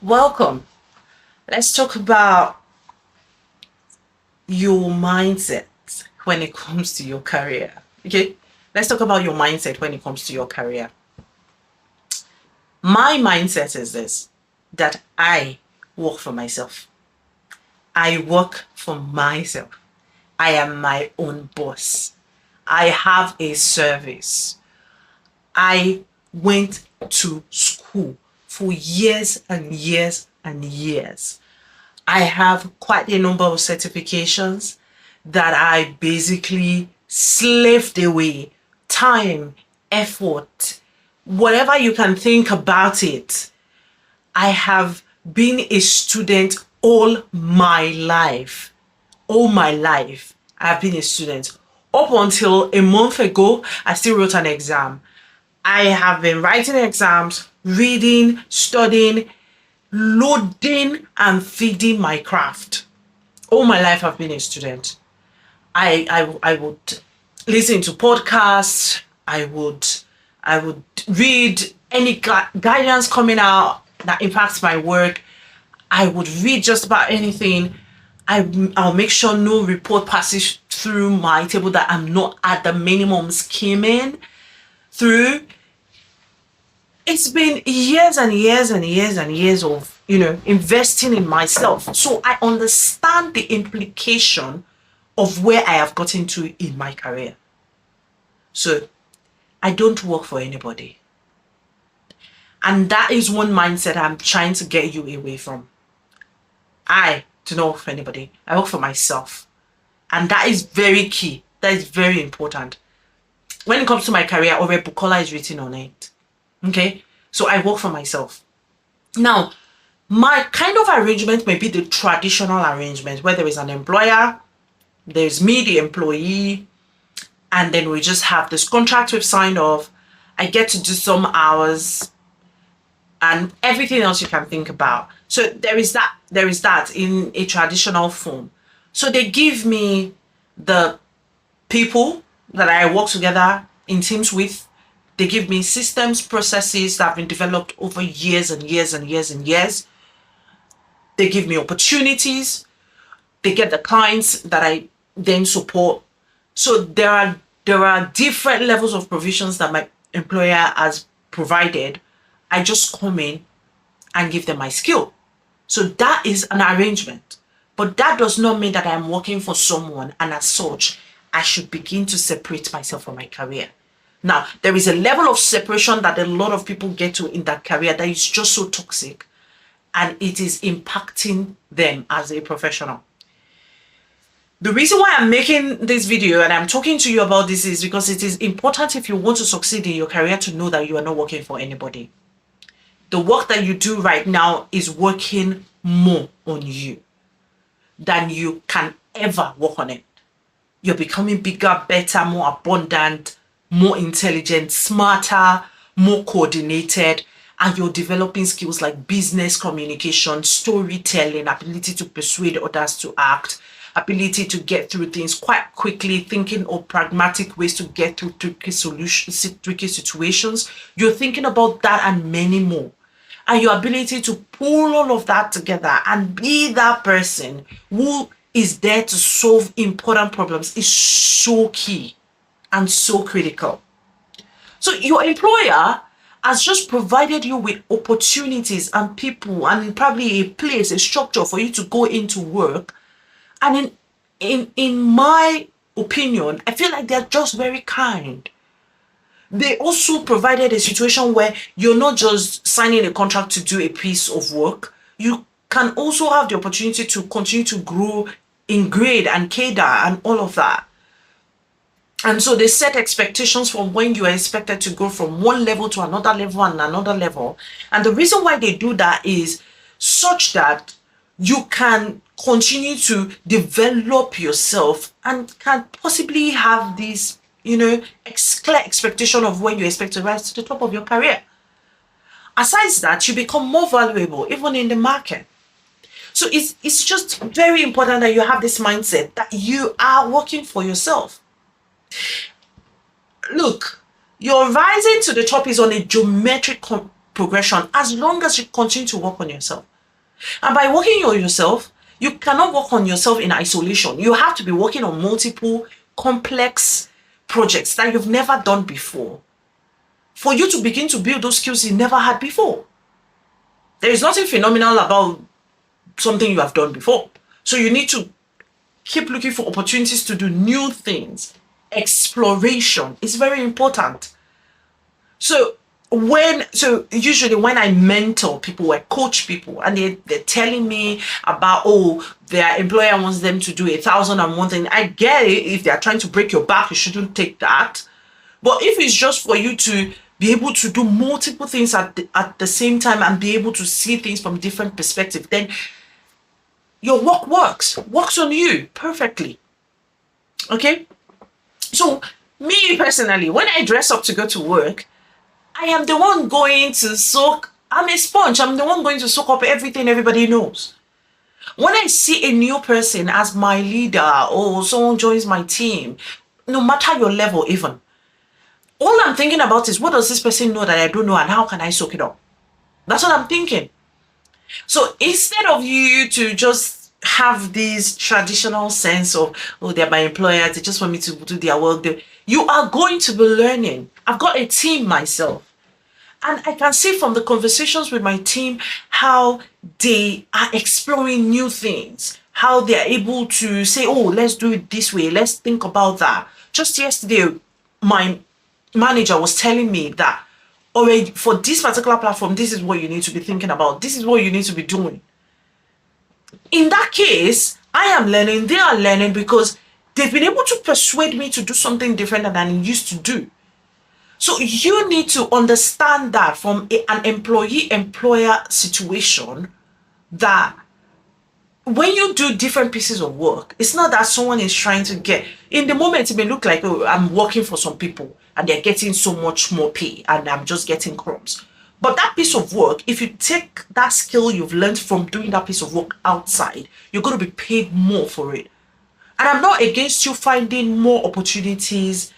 Welcome. Let's talk about your mindset when it comes to your career. Okay? Let's talk about your mindset when it comes to your career. My mindset is this, that I work for myself. I work for myself. I am my own boss. I have a service. I went to school for years and years and years. I have quite a number of certifications that I basically slaved away time, effort, whatever you can think about it. I have been a student all my life. All my life, I've been a student. Up until a month ago, I still wrote an exam. I have been writing exams, reading, studying, loading and feeding my craft. All my life I've been a student. I would listen to podcasts. I would read any guidance coming out that impacts my work. I would read just about anything. I'll make sure no report passes through my table that I'm not at the minimum skimming through. It's been years and years and years and years of, investing in myself. So I understand the implication of where I have gotten to in my career. So I don't work for anybody. And that is one mindset I'm trying to get you away from. I do not work for anybody. I work for myself. And that is very key. That is very important. When it comes to my career, already Bukola is written on it. Okay, so I work for myself. Now, my kind of arrangement may be the traditional arrangement where there is an employer, there's me, the employee, and then we just have this contract we've signed off. I get to do some hours and everything else you can think about. So there is that in a traditional form. So they give me the people that I work together in teams with. They give me systems, processes that have been developed over years and years and years and years. They give me opportunities. They get the clients that I then support. So there are different levels of provisions that my employer has provided. I just come in and give them my skill. So that is an arrangement. But that does not mean that I'm working for someone, and as such, I should begin to separate myself from my career. Now, there is a level of separation that a lot of people get to in that career that is just so toxic, and it is impacting them as a professional. The reason why I'm making this video and I'm talking to you about this is because it is important, if you want to succeed in your career, to know that you are not working for anybody. The work that you do right now is working more on you than you can ever work on it. You're becoming bigger, better, more abundant, more intelligent, smarter, more coordinated, and you're developing skills like business communication, storytelling, ability to persuade others to act, ability to get through things quite quickly, thinking of pragmatic ways to get through tricky situations. You're thinking about that and many more. And your ability to pull all of that together and be that person who is there to solve important problems is so key and so critical. So your employer has just provided you with opportunities and people and probably a place, a structure for you to go into work. And in my opinion, I feel like they're just very kind. They also provided a situation where you're not just signing a contract to do a piece of work. You can also have the opportunity to continue to grow in grade and cadre and all of that. And so they set expectations for when you are expected to go from one level to another level and another level. And the reason why they do that is such that you can continue to develop yourself and can possibly have this, clear expectation of when you expect to rise to the top of your career. Aside that, you become more valuable even in the market. So it's just very important that you have this mindset that you are working for yourself. Look, your rising to the top is on a geometric progression as long as you continue to work on yourself. And by working on yourself, you cannot work on yourself in isolation. You have to be working on multiple complex projects that you've never done before for you to begin to build those skills you never had before. There is nothing phenomenal about something you have done before. So you need to keep looking for opportunities to do new things. Exploration is very important. So usually when I mentor people, I coach people, and they're telling me about, oh, their employer wants them to do 1,001 thing. I get it. If they're trying to break your back, you shouldn't take that. But if it's just for you to be able to do multiple things at the same time and be able to see things from different perspectives, then your work works on you perfectly. Okay? So me personally, when I dress up to go to work, I am the one going to soak. I'm a sponge. I'm the one going to soak up everything everybody knows. When I see a new person as my leader or someone joins my team, no matter your level even, all I'm thinking about is, what does this person know that I don't know, and how can I soak it up? That's what I'm thinking. So instead of you to just have this traditional sense of, oh, they're my employers, they just want me to do their work, you are going to be learning. I've got a team myself, and I can see from the conversations with my team how they are exploring new things, how they are able to say, oh, let's do it this way, let's think about that. Just yesterday, my manager was telling me that, already for this particular platform, this is what you need to be thinking about. This is what you need to be doing. In that case, I am learning, they are learning, because they've been able to persuade me to do something different than I used to do. So you need to understand that from an employee-employer situation, that when you do different pieces of work, it's not that someone is trying to get, in the moment it may look like, oh, I'm working for some people and they're getting so much more pay and I'm just getting crumbs. But that piece of work, if you take that skill you've learned from doing that piece of work outside, you're going to be paid more for it. And I'm not against you finding more opportunities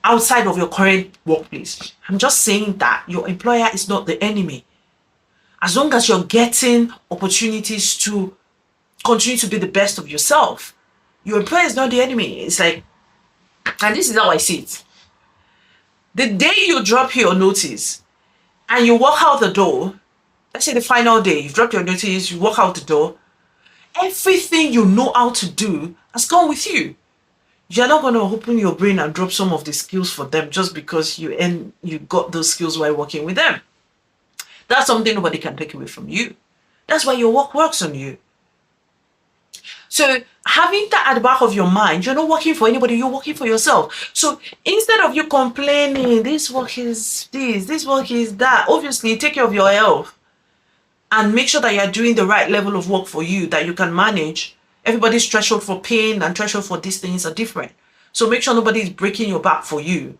outside of your current workplace. I'm just saying that your employer is not the enemy. As long as you're getting opportunities to continue to be the best of yourself, your employer is not the enemy. It's like, and this is how I see it. The day you drop your notice and you walk out the door, let's say the final day, you drop your notice, you walk out the door, everything you know how to do has gone with you. You're not going to open your brain and drop some of the skills for them just because you got those skills while working with them. That's something nobody can take away from you. That's why your work works on you. So having that at the back of your mind, you're not working for anybody, you're working for yourself. So instead of you complaining, this work is this work is that, obviously take care of your health and make sure that you're doing the right level of work for you that you can manage. Everybody's threshold for pain and threshold for these things are different. So make sure nobody is breaking your back for you.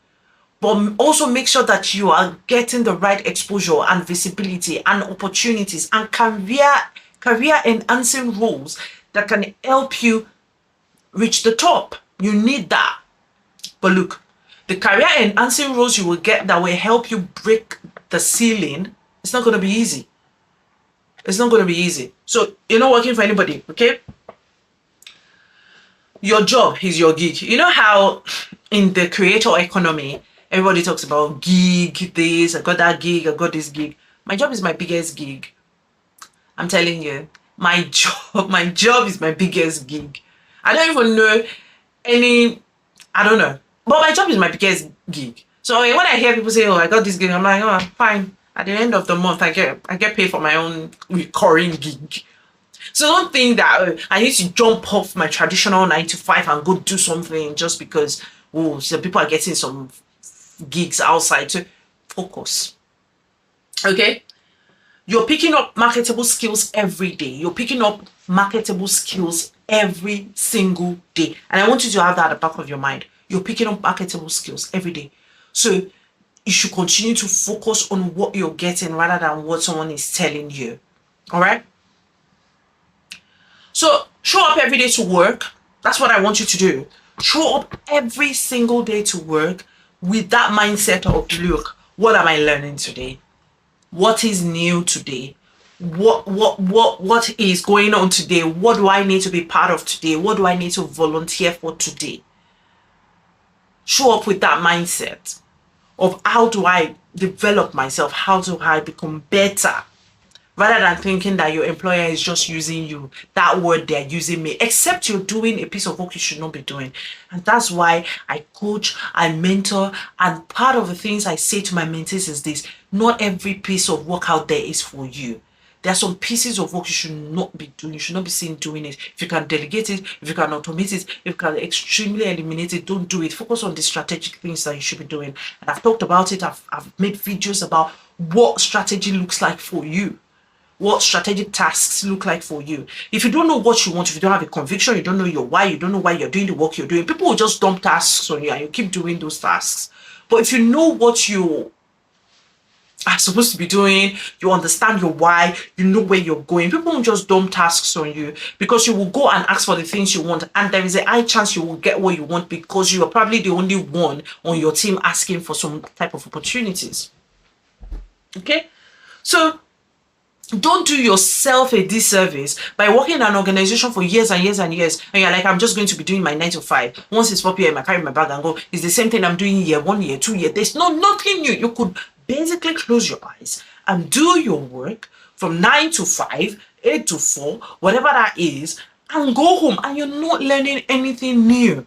But also make sure that you are getting the right exposure and visibility and opportunities and career enhancing roles that can help you reach the top. You need that. But look, the career enhancing roles you will get that will help you break the ceiling, it's not going to be easy. It's not going to be easy. So you're not working for anybody, okay? Your job is your gig. You know how in the creator economy, everybody talks about gig, this, I got that gig, I got this gig. My job is my biggest gig. I'm telling you, my job is my biggest gig. I don't even know I don't know. But my job is my biggest gig. So when I hear people say, oh, I got this gig, I'm like, oh, fine. At the end of the month, I get paid for my own recurring gig. So don't think that I need to jump off my traditional 9 to 5 and go do something just because, oh, some people are getting some gigs outside. So focus. Okay? You're picking up marketable skills every day. You're picking up marketable skills every single day. And I want you to have that at the back of your mind. You're picking up marketable skills every day. So you should continue to focus on what you're getting rather than what someone is telling you. All right? So show up every day to work. That's what I want you to do. Show up every single day to work with that mindset of, look, what am I learning today? What is new today? what is going on today? What do I need to be part of today? What do I need to volunteer for today? Show up with that mindset of how do I develop myself? How do I become better? Rather than thinking that your employer is just using you, that word they're using me, except you're doing a piece of work you should not be doing. And that's why I coach, I mentor, and part of the things I say to my mentees is this: not every piece of work out there is for you. There are some pieces of work you should not be doing. You should not be seen doing it. If you can delegate it, if you can automate it, if you can extremely eliminate it, don't do it. Focus on the strategic things that you should be doing. And I've talked about it. I've made videos about what strategy looks like for you, what strategic tasks look like for you. If you don't know what you want, if you don't have a conviction, you don't know your why, you don't know why you're doing the work you're doing, people will just dump tasks on you and you keep doing those tasks. But if you know what you are supposed to be doing, you understand your why, you know where you're going, people won't just dump tasks on you, because you will go and ask for the things you want, and there is a high chance you will get what you want, because you are probably the only one on your team asking for some type of opportunities. Okay, so don't do yourself a disservice by working in an organization for years and years and years, and you're like, I'm just going to be doing my 9 to 5. Once it's 4 p.m., I carry my bag and go. It's the same thing I'm doing year 1 year, 2 year. There's nothing new. You could basically close your eyes and do your work from 9 to 5, 8 to 4, whatever that is, and go home, and you're not learning anything new.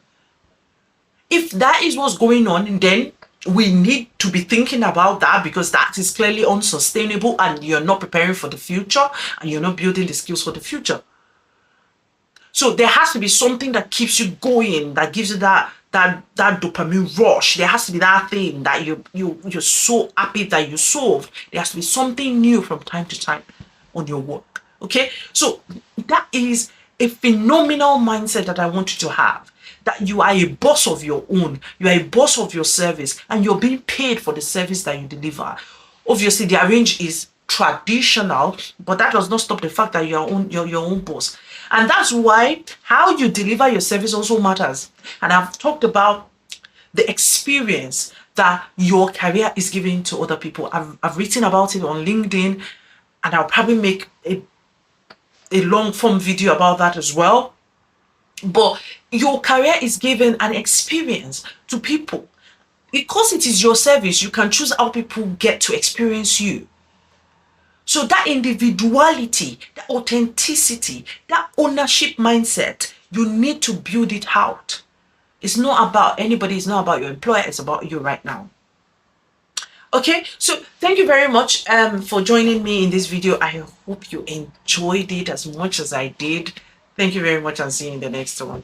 If that is what's going on, then we need to be thinking about that, because that is clearly unsustainable, and you're not preparing for the future, and you're not building the skills for the future. So there has to be something that keeps you going, that gives you that dopamine rush. There has to be that thing that you're so happy that you solved. There has to be something new from time to time on your work. Okay, so that is a phenomenal mindset that I want you to have. That you are a boss of your own, you are a boss of your service, and you're being paid for the service that you deliver. Obviously, the range is traditional, but that does not stop the fact that you're your own boss. And that's why how you deliver your service also matters. And I've talked about the experience that your career is giving to other people. I've written about it on LinkedIn, and I'll probably make a long form video about that as well. But your career is giving an experience to people. Because it is your service, you can choose how people get to experience you. So that individuality, that authenticity, that ownership mindset, you need to build it out. It's not about anybody, it's not about your employer, it's about you right now. Okay, so thank you very much for joining me in this video. I hope you enjoyed it as much as I did. Thank you very much, and see you in the next one.